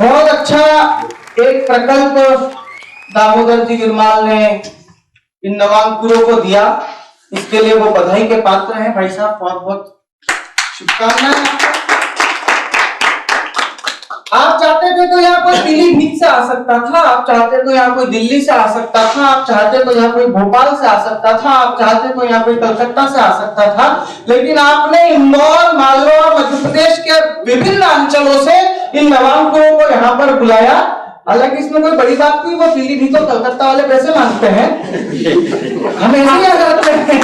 बहुत अच्छा एक प्रकल्प दामोदर जी गिरमाल ने इन नवांकुरों को दिया, इसके लिए वो बधाई के पात्र हैं। भाई साहब बहुत बहुत शुभकामनाएं। आप चाहते थे तो यहाँ कोई पीलीभीत से आ सकता था, आप चाहते तो यहाँ कोई दिल्ली से आ सकता था, आप चाहते तो यहाँ कोई भोपाल से आ सकता था, आप चाहते तो यहाँ कोई कलकत्ता से आ सकता था, लेकिन आपने इंदौर, मालवा और मध्य प्रदेश के विभिन्न अंचलों से इन नवांकुरों को यहाँ पर बुलाया। हालांकि इसमें कोई बड़ी बात नहीं, वो पीलीभीत और कलकत्ता वाले पैसे मांगते हैं, हमें नहीं आ जाते हैं।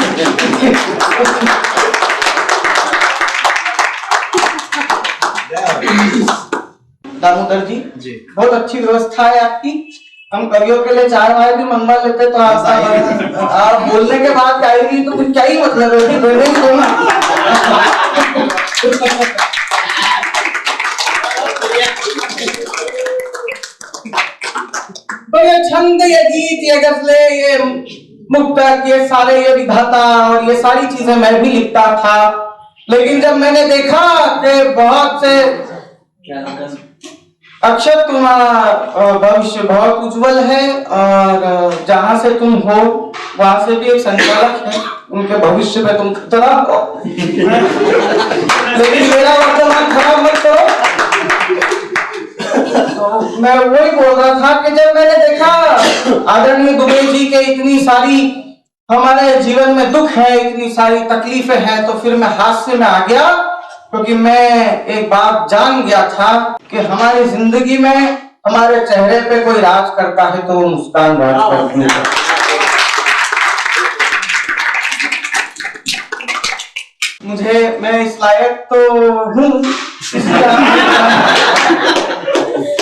दामोदर जी बहुत अच्छी व्यवस्था है आपकी। हम कवियों के लिए 4 वायर भी मंगवा लेते तो आप बोलने के बाद गाएगी तो कुछ क्या ही मतलब है, बोलने ही दो ना। तो ये छंद, ये गीत, ये गजले, ये मुक्तक, ये सारे, ये विधाता और ये सारी चीजें मैं भी लिखता था, लेकिन जब मैंने देखा कि बहुत से अक्षत तुम्हारा भविष्य बहुत उज्जवल है और जहां से तुम हो वहां से भी एक संचालक है, उनके भविष्य में तुम खतरा हो, लेकिन मेरा वर्तमान खराब मत करो। तो मैं वही बोल रहा था कि जब मैंने देखा आदरणीय दुबे जी के इतनी सारी हमारे जीवन में दुख है, इतनी सारी तकलीफें हैं, तो फिर मैं हास्य में आ गया, क्योंकि मैं एक बात जान गया था कि हमारी जिंदगी में हमारे चेहरे पे कोई राज करता है तो वो मुस्कान राज करती है। मैं इस लायक तो हूँ,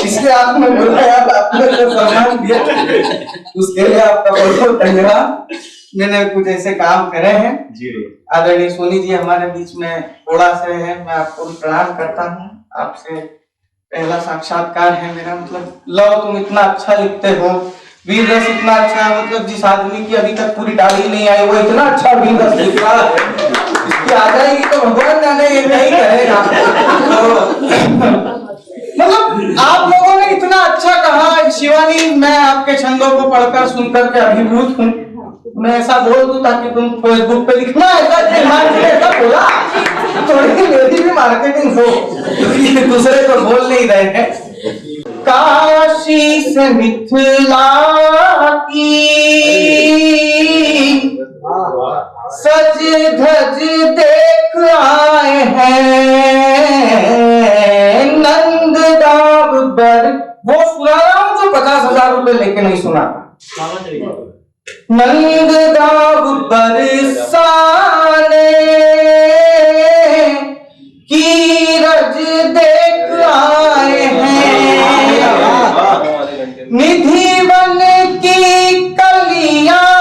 इसलिए आपने बुलाया, आपने जो सम्मान दिया उसके लिए आपका बहुत बहुत धन्यवाद। मैंने कुछ ऐसे काम करे हैं। आदरणीय सोनी जी हमारे बीच में थोड़ा से है, मैं आपको प्रणाम करता हूँ। आपसे पहला साक्षात्कार है मेरा, मतलब लव तुम इतना अच्छा लिखते हो, वीर रस इतना अच्छा, मतलब जिस आदमी की अभी तक पूरी दाढ़ी नहीं आई वो इतना अच्छा वीर रस लिख रहा है, इसकी आ जाएगी तो भगवान जाने ये नहीं करेगा। मतलब आप लोगों ने इतना अच्छा कहा शिवानी, मैं आपके छंदों को पढ़कर सुनकर के अभिभूत हूँ। मैं ऐसा बोल दूं ताकि तुम फेसबुक पे लिखना, ऐसा बोला, थोड़ी मेरी भी मार्केटिंग हो, दूसरे को बोल नहीं रहे हैं। काशी से मिथिला की सज धज देख आए हैं, नंद बर वो सुना रहा हूँ जो 50,000 रुपए लेके नहीं सुना था। नंद बरसाने की रज देख आए हैं, निधि वन की कलियां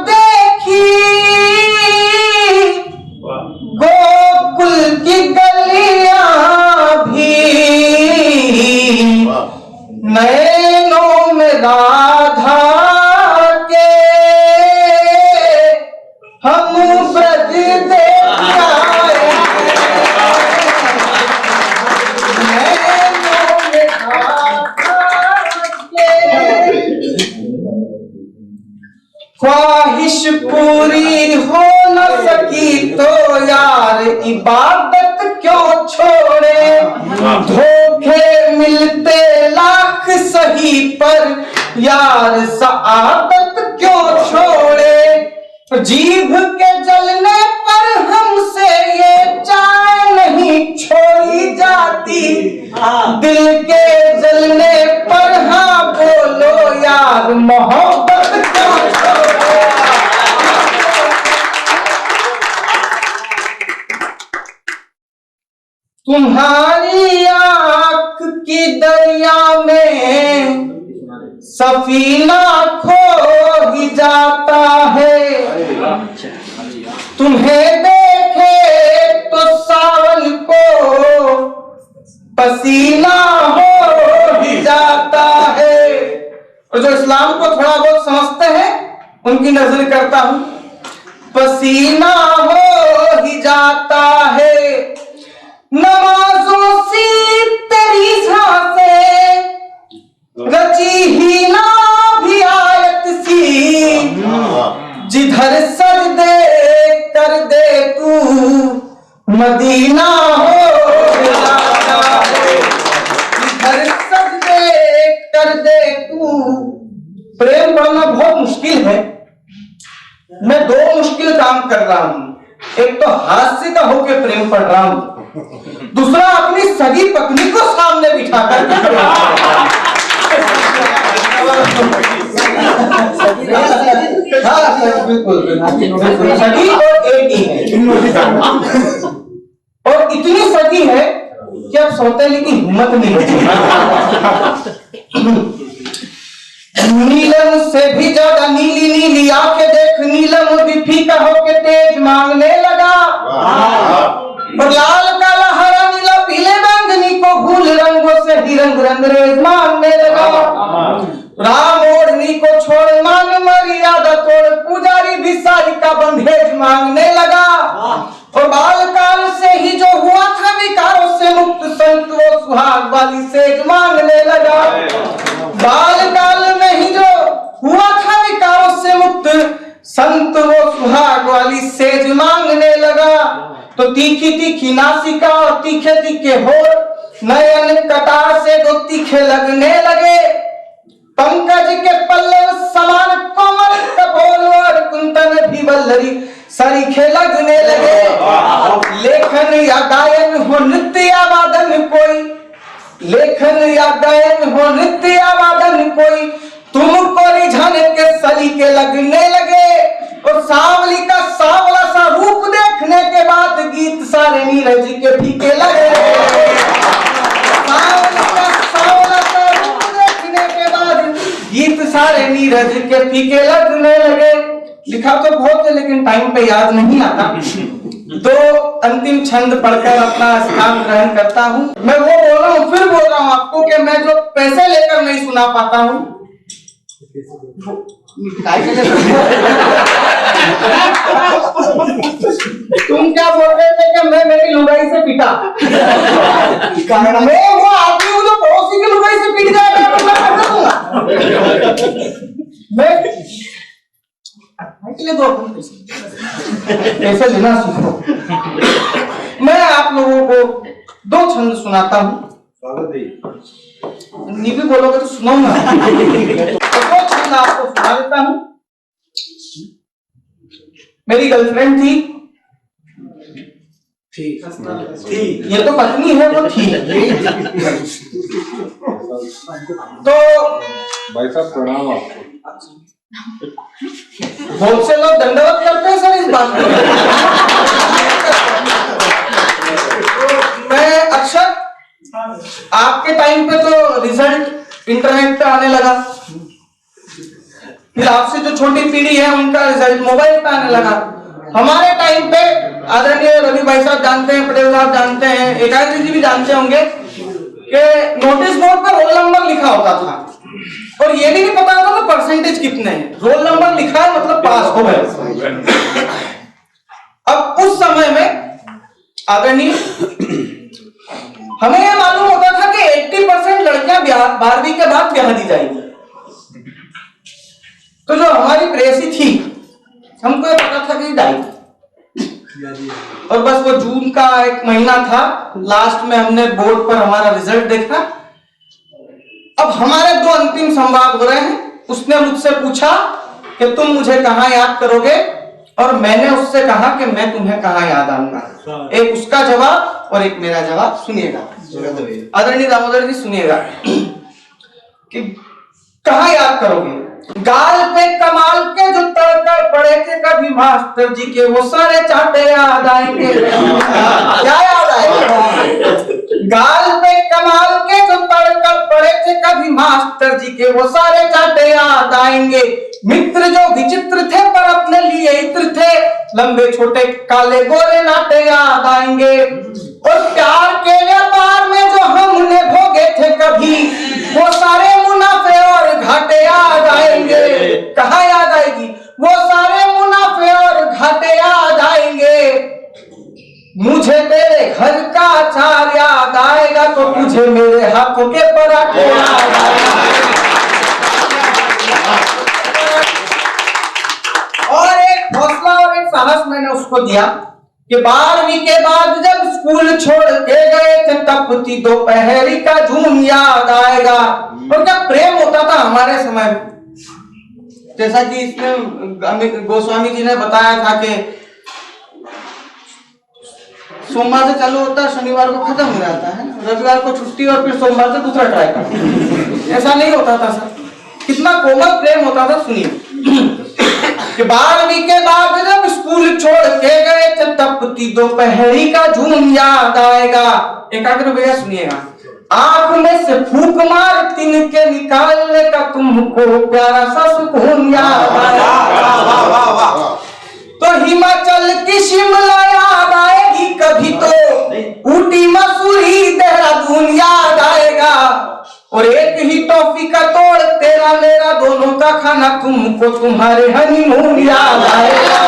देखी, गोकुल की गलियां भी, नैनों में राधा ख्वाहिश पूरी हो न सकी तो यार इबादत क्यों छोड़े, धोखे मिलते लाख सही पर यार सआदत क्यों छोड़े, जीभ के जलने पर हमसे ये चाय नहीं छोड़ी जाती, दिल के जलने पर हाँ बोलो यार मोहब्बत क्यों छोड़े। तुम्हारी आंख की दरिया में सफीना खो ही जाता है, तुम्हें देखे तो सावन को पसीना हो ही जाता है। और जो इस्लाम को थोड़ा बहुत समझते हैं उनकी नजर करता हूं, पसीना हो ही जाता है, नमाजों से तेरी सांसें एक तो हास्य का होके प्रेम पढ़ रहा हूं, दूसरा अपनी सगी पत्नी को सामने बिठा कर बिल्कुल सगी और एक ही है, और इतनी सगी है कि अब सौतेली की हिम्मत नहीं बची। नीलम से भी ज्यादा नीली नीली आंखें देख, नीलम भी फीका होके तेज मांगने लगा, और लाल काला हरा नीला पीले बैंगनी को भूल रंगों से ही रंग रंगरेज मांगने लगा। राम ओढ़नी को छोड़ मान मर्यादा तोड़, पुजारी भी सारी का बंधेज मांगने लगा, और बाल काल से ही जो हुआ था विकारों से मुक्त संत वो सुहाग वाली सेज मांगने लगा। बाल काल में ही जो हुआ था विकारों से मुक्त संत वो सुहाग वाली सेज मांगने लगा। तो तीखी तीखी नासिका और तीखे तीखे होठ, नयन कटार से दो तीखे लगने लगे, पंकज के पल्लव समान कोमल कपोल और कुंतन भी वल्लरी सरीखे लगने लगे। लेखन या गायन हो नृत्य या वादन कोई, लेखन या गायन हो नृत्य या वादन कोई, तुमको रिझाने के सलीके लगने लगे। और सांवली का सांवला सा रूप देखने के बाद गीत सारे नीरज के फीके लगे। सांवली का सांवला सा रूप देखने के बाद गीत सारे नीरज के फीके लगने लगे। लिखा तो बहुत है लेकिन टाइम पे याद नहीं आता, तो अंतिम छंद पढ़कर अपना स्थान ग्रहण करता हूँ। मैं वो बोल रहा हूँ, फिर बोल रहा हूँ आपको कि मैं जो पैसे लेकर नहीं सुना पाता हूँ, तुम क्या बोल रहे थे कि मैं मेरी लुगाई से पिटा? मैं वो आदमी हूँ जो पड़ोसी की लुगाई से पिट जाएगा तो मैं कर दूंगा। मैं पैसे लेना सीखो। मैं आप लोगों को दो छंद सुनाता हूँ, नहीं भी बोलोगे तो सुनाऊंगा। दो छंद आपको सुना देता हूँ। मेरी गर्लफ्रेंड थी, ये तो पत्नी है, वो थी। तो भाई साहब प्रणाम आपको। बहुत से लोग दंडवत करते हैं सर इस बात को। मैं अक्सर आपके टाइम पे तो रिजल्ट इंटरनेट पे आने लगा, फिर आपसे जो छोटी पीढ़ी है उनका रिजल्ट मोबाइल पे आने लगा। हमारे टाइम पे आदरणीय रवि भाई साहब जानते हैं, पटेल साहब जानते हैं, एकाग्र जी भी जानते होंगे कि नोटिस बोर्ड पर रोल नंबर लिखा होता था और ये भी नहीं पता होता था परसेंटेज कितने हैं। रोल नंबर लिखा है मतलब पास हो गए। अब उस समय में आदरणीय हमें यह मालूम होता था कि 80% लड़कियां 12वीं के बाद ब्याह दी जाएगी। तो जो हमारी प्रेयसी थी, हमको ये पता था कि डाई, और बस वो जून का एक महीना था, लास्ट में हमने बोर्ड पर हमारा रिजल्ट देखा। अब हमारे दो अंतिम संवाद हो रहे हैं। उसने मुझसे पूछा कि तुम मुझे कहां याद करोगे, और मैंने उससे कहा कि मैं तुम्हें कहां याद आऊंगा। एक उसका जवाब और एक मेरा जवाब। सुनिएगा आदरणीय दामोदर जी, सुनिएगा कि कहां याद करोगे। गाल पे कमाल के जो तड़कर पड़े थे कभी मास्टर जी के, वो सारे चाटे याद आएंगे। क्या याद आएगा? गाल पे कमाल के जो तड़कर पड़े थे कभी मास्टर जी के, वो सारे चाटे याद आएंगे। मित्र जो विचित्र थे पर अपने लिए इत्र थे, लंबे छोटे काले गोरे नाटे याद आएंगे। और प्यार के व्यापार में जो हमने भोगे थे कभी, वो सारे मुनाफे और घाटे याद आएंगे। कहाँ याद आएगी? वो सारे मुनाफे और घाटे याद आएंगे। मुझे तेरे घर का अचार याद आएगा तो तुझे मेरे हाथों के पराठे याद आएंगे। और एक हौसला और एक साहस मैंने उसको दिया कि 12वीं के बाद जब स्कूल छोड़ के गए थे तपती दोपहरी का झूम याद आएगा। और क्या प्रेम होता था हमारे समय में। जैसा कि इसमें गोस्वामी जी ने बताया था कि सोमवार से चालू होता है, शनिवार को खत्म हो जाता है, रविवार को छुट्टी और फिर सोमवार से दूसरा ट्राई करते। ऐसा नहीं होता था सर, कितना कोमल प्रेम होता था। सुनिए कि 12वीं के बाद जब स्कूल छोड़ के गए थे, तपती दोपहरी का झूम याद आएगा। एकाग्र भैया सुनिएगा। आंख में से फूंक मार तिनके निकालने का तुमको प्यारा सा सुकून याद आएगा। तो हिमाचल की शिमला याद आएगी कभी, तो ऊटी मसूरी देहरादून याद आएगा। और एक ही टॉफी का तोड़ तेरा मेरा दोनों का खाना, तुमको तुम्हारे हनीमून याद आएगा।